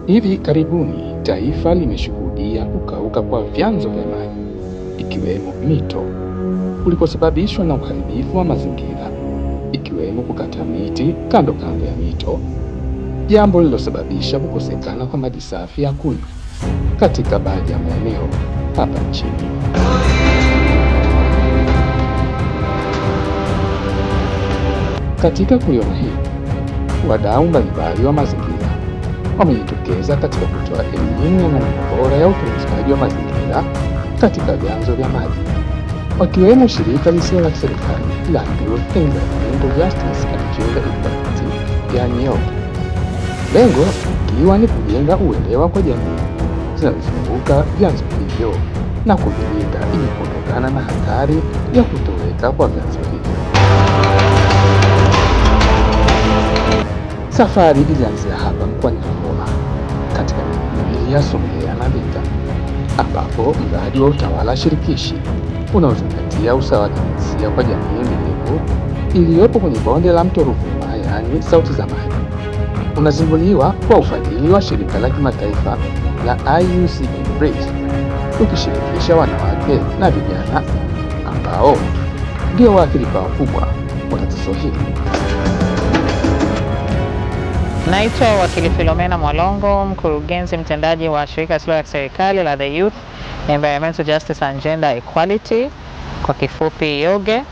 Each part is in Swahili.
Hivi karibuni taifa limeshuhudia kukauka kwa vyanzo vya maji ikiwemo mito ulikosababishwa na uharibifu wa mazingira, ikiwemo kukata miti kando kando ya mito, jambo lililosababisha kukosekana kwa maji safi ya kunywa katika baadhi ya maeneo hapa nchini. Katika kuliona hili, wadau mbalimbali wa mazingira wamejitokeza katika kutoa elimu ya namna bora ya utunzaji wa mazingira katika vyanzo vya maji, wakiwemo shirika lisilo la kiserikali la Youth Environmental Justice and Gender Equality, yani YOGE, lengo ikiwa ni kujenga uelewa kwa jamii zinazozunguka vyanzo hivyo na kuvilinda ili kuondokana na hatari ya kutoweka kwa vyanzo hivyo. Safari ilianzia hapa mkoani Ruvuma katika miji ya Songea na Mbinga, ambapo mradi wa utawala shirikishi unaozingatia usawa wa kijinsia kwa jamii endelevu iliyopo kwenye bonde la mto Ruvuma, yaani Sauti za Maji, unazinduliwa kwa ufadhili wa shirika la kimataifa la IUCN-Bridge, ukishirikisha wanawake na vijana ambao ndio waathirika wakubwa wa tatizo hili. Naitwa wakili Philomena Mwalongo, mkurugenzi mtendaji wa shirika lisilo la kiserikali la The Youth Environmental Justice and Gender Equality, kwa kifupi YOGE.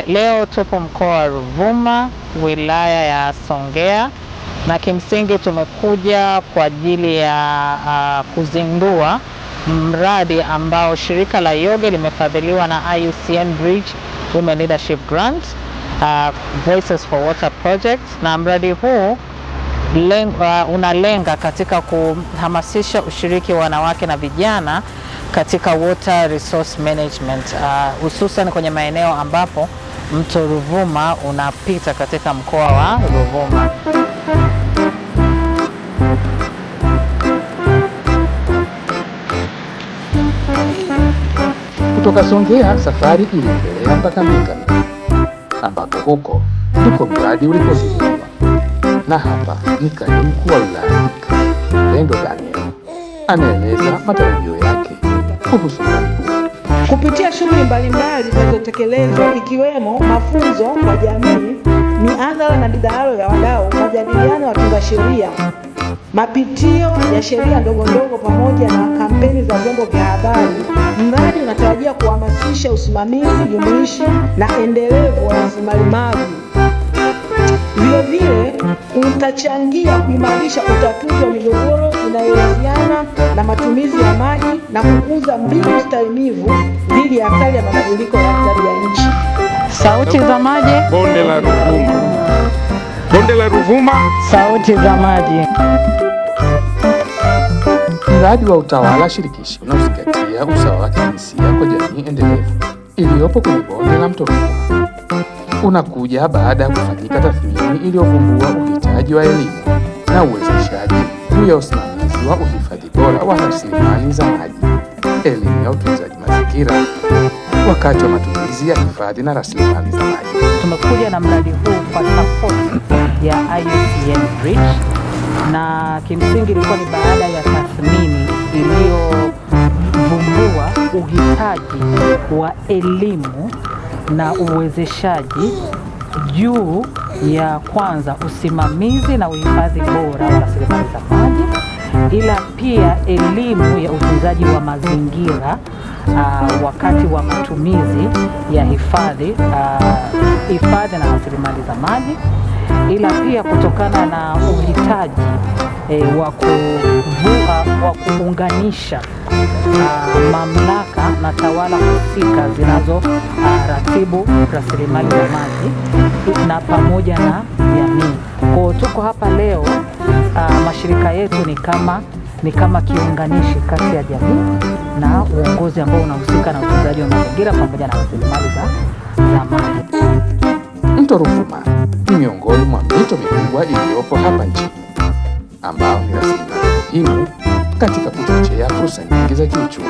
Leo tupo mkoa wa Ruvuma, wilaya ya Songea, na kimsingi tumekuja kwa ajili ya kuzindua mradi ambao shirika la YOGE limefadhiliwa na IUCN-Bridge Women Leadership Grant, Voices for Water Project, na mradi huu unalenga katika kuhamasisha ushiriki wa wanawake na vijana katika water resource management, hususan kwenye maeneo ambapo mto Ruvuma unapita katika mkoa wa Ruvuma. Kutoka Songea safari iliendelea mpaka Mbinga, ambapo huko ndiko mradi ulipozinduliwa, na hapa ni kaimu mkuu wa wilaya Pendo Daniel anaeleza matarajio yake kuhusu mradi huu. Kupitia shughuli mbalimbali zinazotekelezwa ikiwemo mafunzo kwa jamii, mihadhara na midahalo ya wadau, majadiliano ya watunga sheria, mapitio ya sheria ndogo ndogo pamoja na kampeni za vyombo vya habari, mradi unatarajia kuhamasisha usimamizi jumuishi na endelevu wa rasilimali maji. Vilevile utachangia kuimarisha utatuzi wa migogoro inayohusiana na matumizi ya maji na kukuza mbinu stahimilivu dhidi ya athari ya mabadiliko ya tabia nchi. Sauti za Maji, bonde la Ruvuma. Bonde la Ruvuma, Sauti za Maji. Mradi wa utawala shirikishi unaozingatia usawa wa kijinsia kwa jamii endelevu iliyopo kwenye bonde la mto Ruvuma unakuja baada ya kufanyika tathmini iliyovumbua uhitaji wa elimu na uwezeshaji juu ya usimamizi wa uhifadhi bora wa rasilimali za maji, elimu ya utunzaji mazingira wakati wa matumizi ya hifadhi na rasilimali za maji. Tumekuja na mradi huu kwa support ya IUCN-Bridge, na kimsingi ilikuwa ni baada ya tathmini iliyovumbua uhitaji wa elimu na uwezeshaji juu ya kwanza usimamizi na uhifadhi bora wa rasilimali za maji, ila pia elimu ya utunzaji wa mazingira wakati wa matumizi ya hifadhi na rasilimali za maji, ila pia kutokana na uhitaji wa kuunganisha mamlaka na tawala husika zinazoratibu rasilimali za maji na pamoja na jamii. Kwa tuko hapa leo, mashirika yetu ni kama kiunganishi kati ya jamii na uongozi ambao unahusika na utunzaji wa mazingira pamoja na rasilimali za maji. Mto Ruvuma ni miongoni mwa mito mikubwa iliyopo hapa nchini, ambao ni rasilimali muhimu katika kuchochea fursa nyingi za kiuchumi,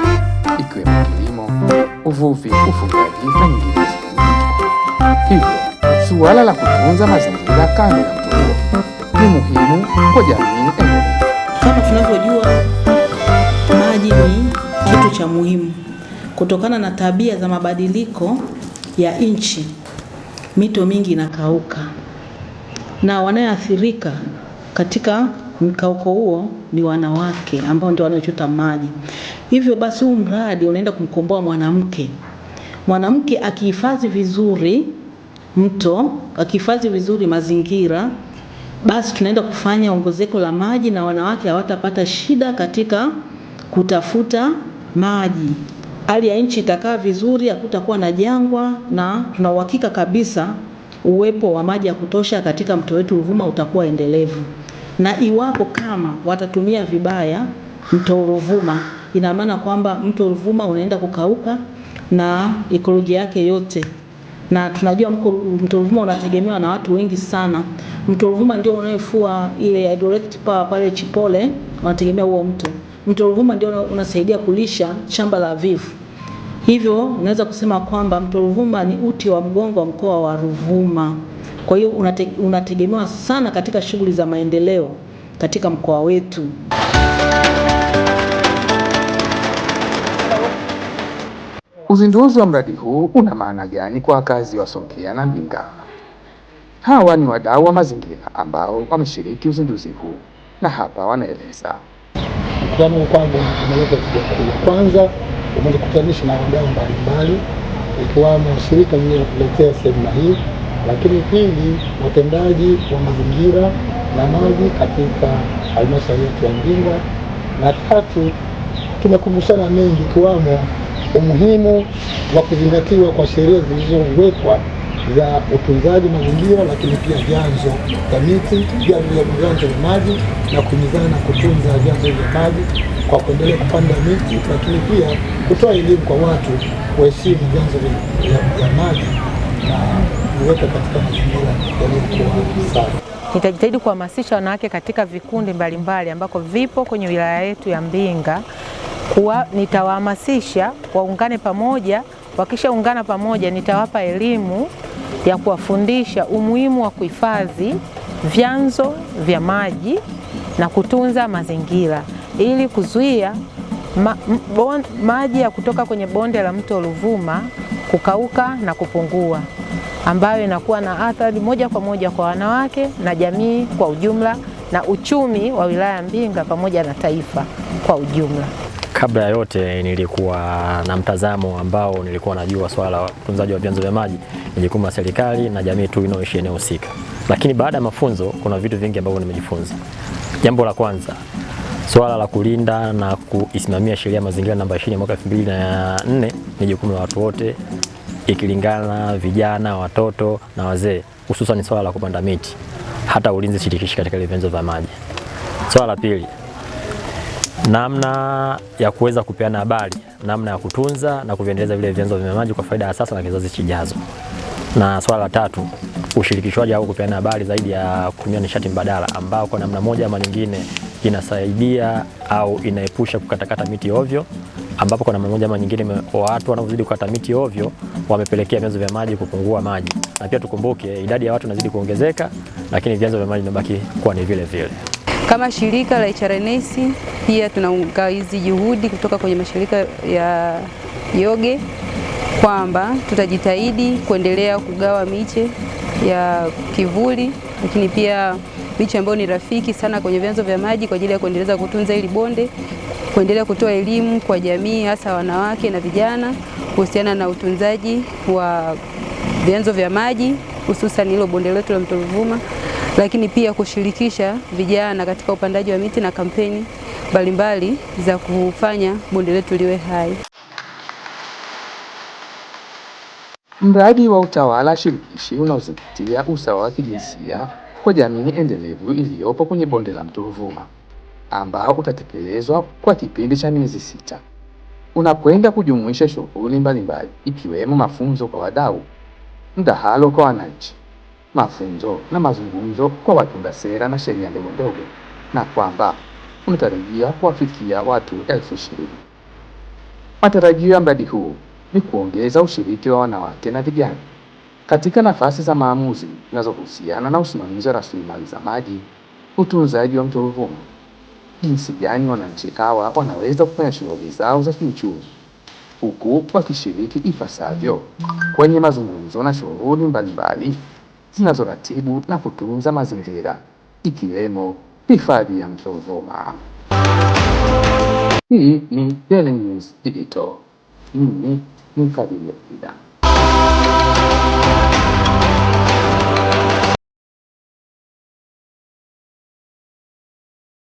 ikiwemo kilimo, uvuvi, ufugaji na nyinginezo. Hivyo suala la kutunza mazingira kando ya mto huo ni muhimu kwa jamii endelevu. Kama tunavyojua, maji ni kitu cha muhimu. Kutokana na tabia za mabadiliko ya nchi, mito mingi inakauka, na wanaoathirika katika mkauko huo ni wanawake ambao ndio wanaochota maji. Hivyo basi huu mradi unaenda kumkomboa mwanamke. Mwanamke akihifadhi vizuri mto, akihifadhi vizuri mazingira, basi tunaenda kufanya ongezeko la maji na wanawake hawatapata shida katika kutafuta maji. Hali ya nchi itakaa vizuri, hakutakuwa na jangwa, na tuna uhakika kabisa uwepo wa maji ya kutosha katika mto wetu Ruvuma utakuwa endelevu. Na iwapo kama watatumia vibaya mto Ruvuma, ina maana kwamba mto Ruvuma unaenda kukauka na ekolojia yake yote. Na tunajua mto Ruvuma unategemewa na watu wengi sana. Mto Ruvuma ndio unayefua ile hydroelectric power pale Chipole, wanategemea huo mto. Mto Ruvuma ndio unasaidia kulisha shamba la Vivu. Hivyo unaweza kusema kwamba mto Ruvuma ni uti wa mgongo wa mkoa wa Ruvuma. Kwa hiyo unategemewa sana katika shughuli za maendeleo katika mkoa wetu. Uzinduzi wa mradi huu una maana gani kwa wakazi wa Songea na Mbinga? Hawa ni wadau wa mazingira ambao wameshiriki uzinduzi huu na hapa wanaeleza. Mkutano kwangu umeleta tija kubwa. Kwanza umekutanisha na wadau mbalimbali ikiwamo shirika lililotuletea semina hii, lakini pili watendaji wa mazingira na maji katika halmashauri yetu ya Mbinga, na tatu tumekumbushana mengi ikiwamo umuhimu wa kuzingatiwa kwa sheria zilizowekwa za utunzaji mazingira, lakini pia vyanzo vya miti, vyanzo vya maji, na kuhimizana kutunza vyanzo vya maji kwa kuendelea kupanda miti, lakini pia kutoa elimu kwa watu kuheshimu vyanzo vya maji na kuweka katika mazingira yaliyokuwa safi. Nitajitahidi kuhamasisha wanawake katika vikundi mbalimbali ambako vipo kwenye wilaya yetu ya Mbinga. Nitawahamasisha waungane pamoja. Wakishaungana pamoja, nitawapa elimu ya kuwafundisha umuhimu wa kuhifadhi vyanzo vya maji na kutunza mazingira ili kuzuia maji ya kutoka kwenye bonde la mto Ruvuma kukauka na kupungua, ambayo inakuwa na athari moja kwa moja kwa wanawake na jamii kwa ujumla na uchumi wa wilaya ya Mbinga pamoja na taifa kwa ujumla. Kabla ya yote nilikuwa na mtazamo ambao nilikuwa najua swala la utunzaji wa vyanzo vya maji ni jukumu la serikali na jamii tu inayoishi eneo husika. Lakini baada ya mafunzo kuna vitu vingi ambavyo nimejifunza. Jambo la kwanza, swala la kulinda na kuisimamia sheria mazingira namba 20 mwaka 2004 ni jukumu la watu wote, ikilingana vijana, watoto na wazee, hususan swala la kupanda miti, hata ulinzi shirikishi katika vyanzo vya maji. Swala la pili, namna ya kuweza kupeana habari, namna ya kutunza na kuviendeleza vile vyanzo vya maji kwa faida ya sasa na kizazi kijacho. Na swala la tatu, ushirikishwaji au kupeana habari zaidi ya kutumia nishati mbadala ambao kwa namna moja ama nyingine inasaidia au inaepusha kukatakata miti ovyo, ambapo kwa namna moja ama nyingine watu wanaozidi kukata miti ovyo wamepelekea vyanzo vya maji kupungua maji. Na pia tukumbuke idadi ya watu inazidi kuongezeka, lakini vyanzo vya maji vinabaki kuwa ni vile vile. Kama shirika la HRNS pia tunaunga hizi juhudi kutoka kwenye mashirika ya yoge kwamba tutajitahidi kuendelea kugawa miche ya kivuli, lakini pia miche ambayo ni rafiki sana kwenye vyanzo vya maji kwa ajili ya kuendeleza kutunza hili bonde, kuendelea kutoa elimu kwa jamii hasa wanawake na vijana kuhusiana na utunzaji wa vyanzo vya maji hususan hilo bonde letu la mto Ruvuma, lakini pia kushirikisha vijana katika upandaji wa miti na kampeni mbalimbali za kufanya bonde letu liwe hai. Mradi wa utawala shirikishi unaozingatia usawa wa kijinsia kwa jamii endelevu iliyopo kwenye bonde la mto Ruvuma, ambao utatekelezwa kwa kipindi cha miezi 6, unakwenda kujumuisha shughuli mbalimbali ikiwemo mafunzo kwa wadau, mdahalo kwa wananchi, mafunzo na mazungumzo kwa watunga sera na sheria ndogo ndogo, na kwamba unatarajia kuwafikia watu 20,000. Matarajio ya mradi huu ni kuongeza ushiriki wa wanawake na vijana katika nafasi za maamuzi zinazohusiana na usimamizi wa rasilimali za maji, utunzaji wa mto Ruvuma, jinsi gani wananchi hawa wanaweza kufanya shughuli zao za kiuchumi huku wakishiriki ipasavyo kwenye mazungumzo na shughuli mbalimbali zinazoratibu na kutunza mazingira ikiwemo hifadhi ya mto Ruvuma. Hii ni Daily News Digital. Mimi ni Fadhili Ida.